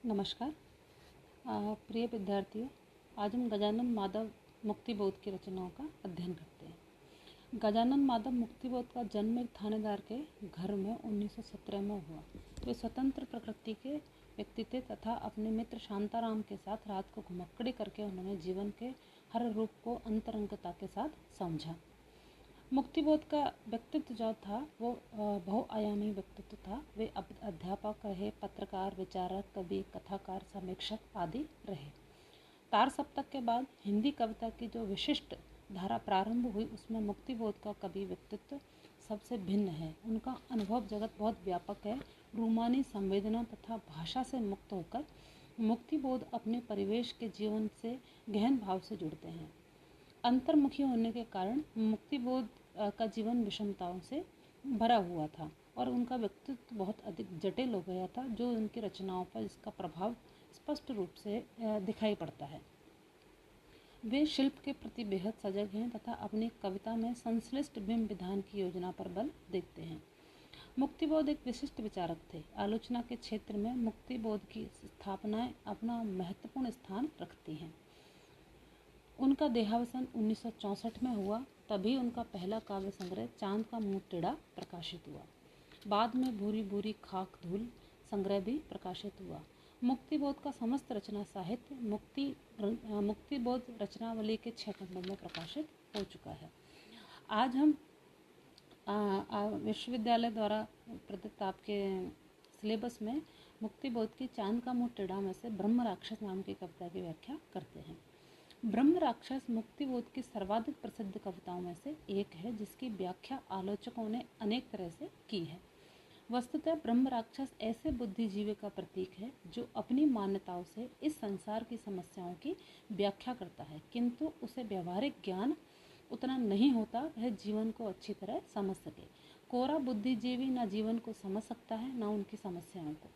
नमस्कार। प्रिय विद्यार्थियों, आज हम गजानन माधव मुक्तिबोध की रचनाओं का अध्ययन करते हैं। गजानन माधव मुक्तिबोध का जन्म एक थानेदार के घर में 1917 में हुआ। वे स्वतंत्र प्रकृति के व्यक्ति थे तथा अपने मित्र शांताराम के साथ रात को घुमक्कड़ी करके उन्होंने जीवन के हर रूप को अंतरंगता के साथ समझा। मुक्तिबोध का व्यक्तित्व जो था वो बहुआयामी व्यक्तित्व था। वे अध्यापक रहे, पत्रकार, विचारक, कवि, कथाकार, समीक्षक आदि रहे। तार सप्तक के बाद हिंदी कविता की जो विशिष्ट धारा प्रारंभ हुई उसमें मुक्तिबोध का कवि व्यक्तित्व सबसे भिन्न है। उनका अनुभव जगत बहुत व्यापक है। रूमानी संवेदना तथा भाषा से मुक्त होकर मुक्तिबोध अपने परिवेश के जीवन से गहन भाव से जुड़ते हैं। अंतर्मुखी होने के कारण मुक्तिबोध का जीवन विषमताओं से भरा हुआ था और उनका व्यक्तित्व बहुत अधिक जटिल हो गया था, जो उनकी रचनाओं पर इसका प्रभाव स्पष्ट रूप से दिखाई पड़ता है। वे शिल्प के प्रति बेहद सजग हैं तथा अपनी कविता में संश्लिष्ट बिंब विधान की योजना पर बल देते हैं। मुक्तिबोध एक विशिष्ट विचारक थे। आलोचना के क्षेत्र में मुक्तिबोध की स्थापनाएं अपना महत्वपूर्ण स्थान रखती हैं। उनका देहावसान 1964 में हुआ। तभी उनका पहला काव्य संग्रह चांद का मुंह टेढ़ा प्रकाशित हुआ। बाद में भूरी भूरी खाक धूल संग्रह भी प्रकाशित हुआ। मुक्तिबोध का समस्त रचना साहित्य मुक्तिबोध रचनावली के 6 खंडों में प्रकाशित हो चुका है। आज हम विश्वविद्यालय द्वारा प्रदत्त आपके सिलेबस में मुक्तिबोध की चांद का मुंह टेढ़ा में से ब्रह्म राक्षस नाम की कविता की व्याख्या करते हैं। ब्रह्म राक्षस मुक्तिबोध की सर्वाधिक प्रसिद्ध कविताओं में से एक है, जिसकी व्याख्या आलोचकों ने अनेक तरह से की है। वस्तुतः ब्रह्म राक्षस ऐसे बुद्धिजीवी का प्रतीक है जो अपनी मान्यताओं से इस संसार की समस्याओं की व्याख्या करता है, किंतु उसे व्यवहारिक ज्ञान उतना नहीं होता वह जीवन को अच्छी तरह समझ सके। कोरा बुद्धिजीवी न जीवन को समझ सकता है न उनकी समस्याओं को।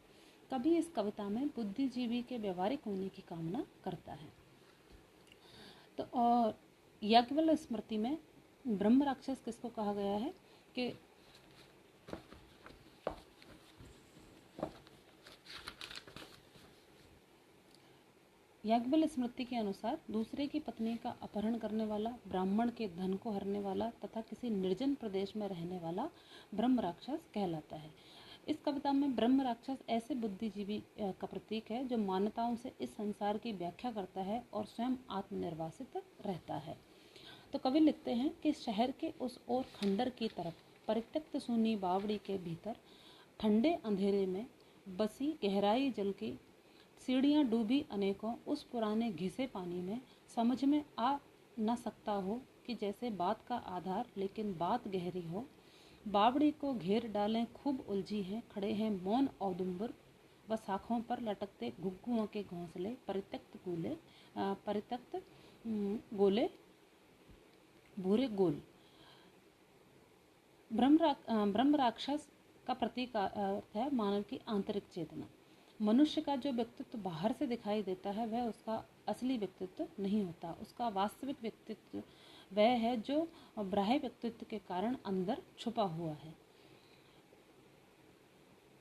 कभी इस कविता में बुद्धिजीवी के व्यवहारिक होने की कामना करता है। तो और याज्ञवल्क्य स्मृति में ब्रह्म राक्षस किसको कहा गया है कि याज्ञवल्क्य स्मृति के अनुसार दूसरे की पत्नी का अपहरण करने वाला, ब्राह्मण के धन को हरने वाला तथा किसी निर्जन प्रदेश में रहने वाला ब्रह्म राक्षस कहलाता है। इस कविता में ब्रह्म राक्षस ऐसे बुद्धिजीवी का प्रतीक है जो मान्यताओं से इस संसार की व्याख्या करता है और स्वयं आत्मनिर्वासित रहता है। तो कवि लिखते हैं कि शहर के उस ओर खंडर की तरफ परित्यक्त सूनी बावड़ी के भीतर ठंडे अंधेरे में बसी गहराई जल की सीढ़ियाँ डूबी अनेकों उस पुराने घिसे पानी में समझ में आ न सकता हो कि जैसे बात का आधार लेकिन बात गहरी हो। बावड़ी को घेर डालें खूब उलझी हैं, खड़े हैं मौन औदुंबर व शाखों पर लटकते घुग्गुओं के घोंसले, परित्यक्त गोले भूरे गोल। ब्रह्म राक्षस का प्रतीक अर्थ है मानव की आंतरिक चेतना। मनुष्य का जो व्यक्तित्व बाहर से दिखाई देता है वह उसका असली व्यक्तित्व नहीं होता। उसका वास्तविक व्यक्तित्व वह है जो बाह्य व्यक्तित्व के कारण अंदर छुपा हुआ है।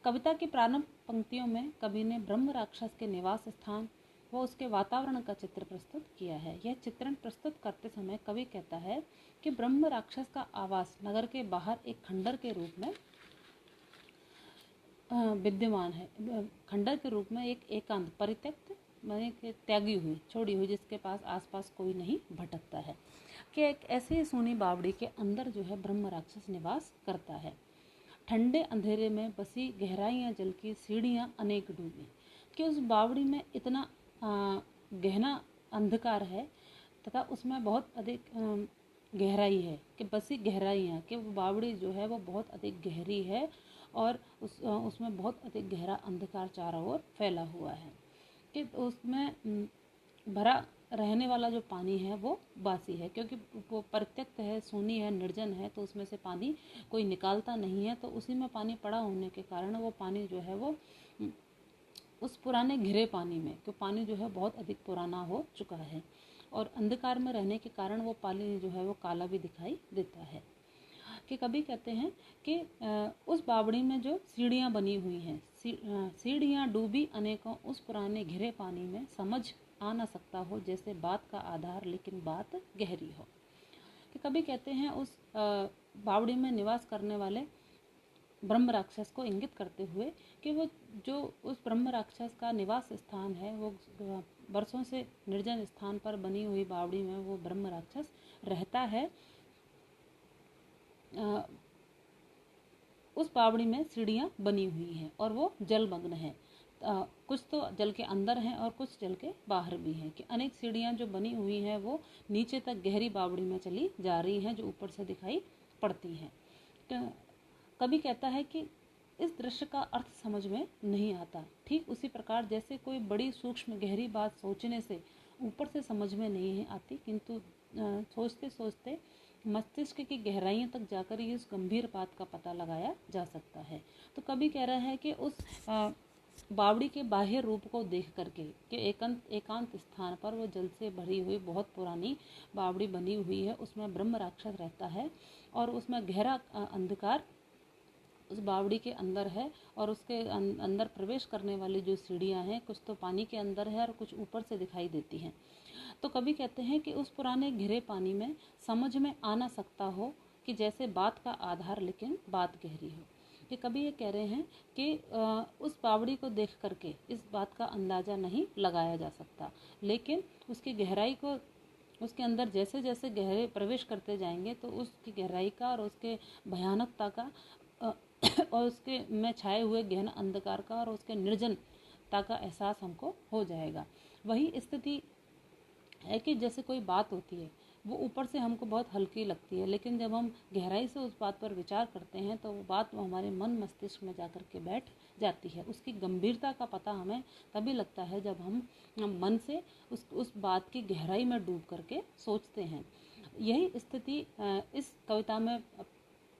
कविता की प्रारंभ पंक्तियों में कवि ने ब्रह्म राक्षस के निवास स्थान व उसके वातावरण का चित्र प्रस्तुत किया है। यह चित्रण प्रस्तुत करते समय कवि कहता है कि ब्रह्म राक्षस का आवास नगर के बाहर एक खंडर के रूप में विद्यमान है। खंडर के रूप में एक एकांत, परित्यक्त माने त्यागी हुई, छोड़ी हुई, जिसके पास आसपास कोई नहीं भटकता है, कि एक ऐसी सोनी बावड़ी के अंदर जो है ब्रह्म राक्षस निवास करता है। ठंडे अंधेरे में बसी गहराइयाँ जल की सीढ़ियाँ अनेक डूबी, कि उस बावड़ी में इतना गहना अंधकार है तथा उसमें बहुत अधिक गहराई है, कि बसी गहराइयाँ, कि वो बावड़ी जो है वो बहुत अधिक गहरी है और उसमें बहुत अधिक गहरा अंधकार चारों ओर फैला हुआ है, कि उसमें भरा रहने वाला जो पानी है वो बासी है, क्योंकि वो परित्यक्त है, सूनी है, निर्जन है, तो उसमें से पानी कोई निकालता नहीं है। तो उसी में पानी पड़ा होने के कारण वो पानी जो है वो उस पुराने घिरे पानी में, तो पानी जो है बहुत अधिक पुराना हो चुका है और अंधकार में रहने के कारण वो पानी जो है वो काला भी दिखाई देता है। कि कभी कहते हैं कि उस बावड़ी में जो सीढ़ियाँ बनी हुई हैं, सीढ़ियाँ डूबी अनेकों उस पुराने घिरे पानी में, समझ आ न सकता हो जैसे बात का आधार लेकिन बात गहरी हो। कि कभी कहते हैं उस बावड़ी में निवास करने वाले ब्रह्म राक्षस को इंगित करते हुए कि वो जो उस ब्रह्म राक्षस का निवास स्थान है, वो वर्षों से निर्जन स्थान पर बनी हुई बावड़ी में वो ब्रह्म राक्षस रहता है। उस बावड़ी में सीढ़ियाँ बनी हुई हैं और वो जलमग्न है। कुछ तो जल के अंदर हैं और कुछ जल के बाहर भी हैं। कि अनेक सीढ़ियाँ जो बनी हुई हैं वो नीचे तक गहरी बावड़ी में चली जा रही हैं, जो ऊपर से दिखाई पड़ती हैं। कभी कहता है कि इस दृश्य का अर्थ समझ में नहीं आता, ठीक उसी प्रकार जैसे कोई बड़ी सूक्ष्म गहरी बात सोचने से ऊपर से समझ में नहीं आती, किंतु सोचते सोचते मस्तिष्क की गहराइयों तक जाकर इस गंभीर बात का पता लगाया जा सकता है। तो कभी कह रहा है कि उस बावड़ी के बाह्य रूप को देख करके कि एकांत स्थान पर वो जल से भरी हुई बहुत पुरानी बावड़ी बनी हुई है, उसमें ब्रह्म राक्षस रहता है और उसमें गहरा अंधकार उस बावड़ी के अंदर है और उसके अंदर प्रवेश करने वाली जो सीढ़ियाँ हैं, कुछ तो पानी के अंदर है और कुछ ऊपर से दिखाई देती हैं। तो कभी कहते हैं कि उस पुराने घिरे पानी में समझ में आ ना सकता हो कि जैसे बात का आधार लेकिन बात गहरी हो। कि कभी ये कह रहे हैं कि उस बावड़ी को देख करके इस बात का अंदाज़ा नहीं लगाया जा सकता, लेकिन उसकी गहराई को, उसके अंदर जैसे जैसे गहरे प्रवेश करते जाएंगे तो उसकी गहराई का और उसके भयानकता का और उसके में छाए हुए गहन अंधकार का और उसके निर्जनता का एहसास हमको हो जाएगा। वही स्थिति है कि जैसे कोई बात होती है, वो ऊपर से हमको बहुत हल्की लगती है, लेकिन जब हम गहराई से उस बात पर विचार करते हैं तो वो बात हमारे मन मस्तिष्क में जाकर के बैठ जाती है। उसकी गंभीरता का पता हमें तभी लगता है जब हम मन से उस बात की गहराई में डूब करके सोचते हैं। यही स्थिति इस कविता में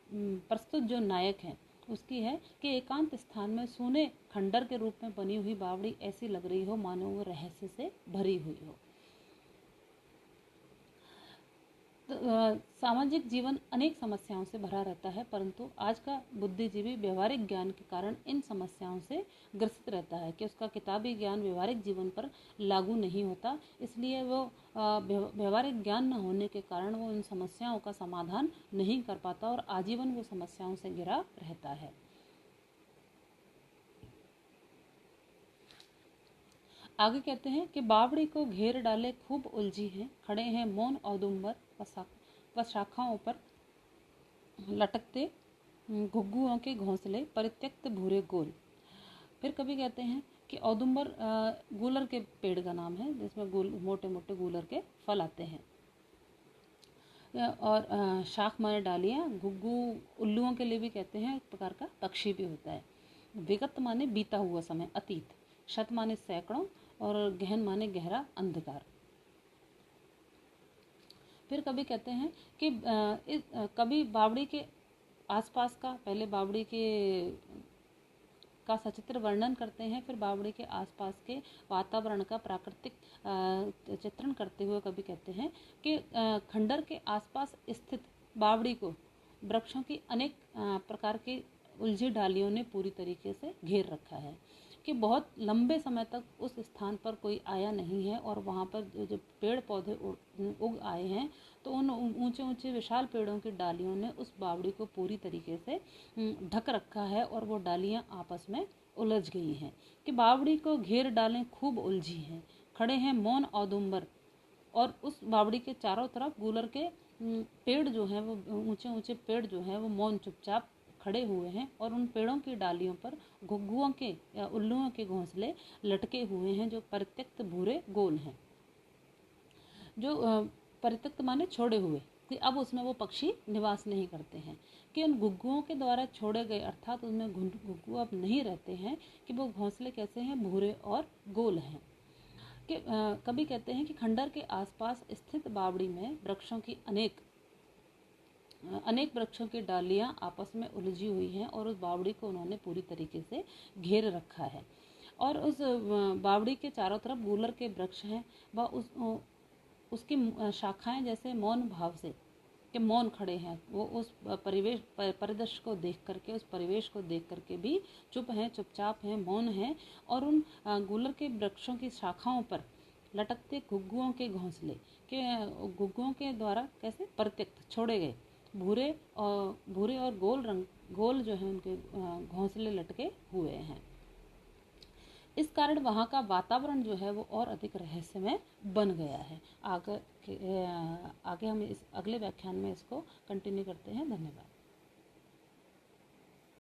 प्रस्तुत जो नायक हैं उसकी है कि एकांत स्थान में सोने खंडर के रूप में बनी हुई बावड़ी ऐसी लग रही हो मानो वो रहस्य से भरी हुई हो। सामाजिक जीवन अनेक समस्याओं से भरा रहता है, परंतु आज का बुद्धिजीवी व्यवहारिक ज्ञान के कारण इन समस्याओं से ग्रसित रहता है कि उसका किताबी ज्ञान व्यवहारिक जीवन पर लागू नहीं होता, इसलिए वो व्यवहारिक ज्ञान न होने के कारण वो इन समस्याओं का समाधान नहीं कर पाता और आजीवन वो समस्याओं से घिरा रहता है। आगे कहते हैं कि बावड़ी को घेर डाले खूब उलझी हैं, खड़े हैं मौन औदुंबर व शाखाओं पर लटकते घुग्गुओं के घोंसले, परित्यक्त भूरे गोल। फिर कभी कहते हैं कि औदुंबर गूलर के पेड़ का नाम है, जिसमें मोटे मोटे गूलर के फल आते हैं। और शाख माने डालियाँ, घुग्गू उल्लुओं के लिए भी कहते हैं, एक प्रकार का पक्षी भी होता है। विगत माने बीता हुआ समय, अतीत। शत माने सैकड़ों और गहन माने गहरा अंधकार। फिर कभी कहते हैं कि कभी बावड़ी के आसपास का, पहले बावड़ी के का सचित्र वर्णन करते हैं, फिर बावड़ी के आसपास के वातावरण का प्राकृतिक चित्रण करते हुए कभी कहते हैं कि खंडर के आसपास स्थित बावड़ी को वृक्षों की अनेक प्रकार की उलझी डालियों ने पूरी तरीके से घेर रखा है, कि बहुत लंबे समय तक उस स्थान पर कोई आया नहीं है और वहाँ पर जो पेड़ पौधे उग आए हैं तो उन ऊंचे ऊंचे विशाल पेड़ों की डालियों ने उस बावड़ी को पूरी तरीके से ढक रखा है और वो डालियाँ आपस में उलझ गई हैं। कि बावड़ी को घेर डालें खूब उलझी हैं, खड़े हैं मौन औदुंबर, और उस बावड़ी के चारों तरफ गूलर के पेड़ जो हैं, वो ऊंचे ऊंचे पेड़ जो हैं वो मौन चुपचाप खड़े हुए हैं और उन पेड़ों की डालियों पर घुग्गुओं के या उल्लुओं के घोंसले लटके हुए हैं, जो परित्यक्त भूरे गोल हैं। जो परित्यक्त माने छोड़े हुए, कि अब उसमें वो पक्षी निवास नहीं करते हैं, कि उन घुग्गुओं के द्वारा छोड़े गए, अर्थात उनमें घुग्गू अब नहीं रहते हैं, कि वो घोंसले कैसे हैं, भूरे और गोल हैं। कि कभी कहते हैं कि खंडर के आसपास स्थित बावड़ी में वृक्षों की अनेक वृक्षों की डालियां आपस में उलझी हुई हैं और उस बावड़ी को उन्होंने पूरी तरीके से घेर रखा है। और उस बावड़ी के चारों तरफ गूलर के वृक्ष हैं व उसकी शाखाएं जैसे मौन भाव से कि मौन खड़े हैं, वो उस परिदृश्य को देख करके, उस परिवेश को देख करके भी चुप हैं, चुपचाप हैं, मौन हैं। और उन गूलर के वृक्षों की शाखाओं पर लटकते घुग्गुओं के घोंसले के घुग्गुओं के द्वारा कैसे परित्यक्त छोड़े गए भूरे और गोल जो है उनके घोंसले लटके हुए हैं। इस कारण वहाँ का वातावरण जो है वो और अधिक रहस्यमय बन गया है। आगे हम इस अगले व्याख्यान में इसको कंटिन्यू करते हैं। धन्यवाद।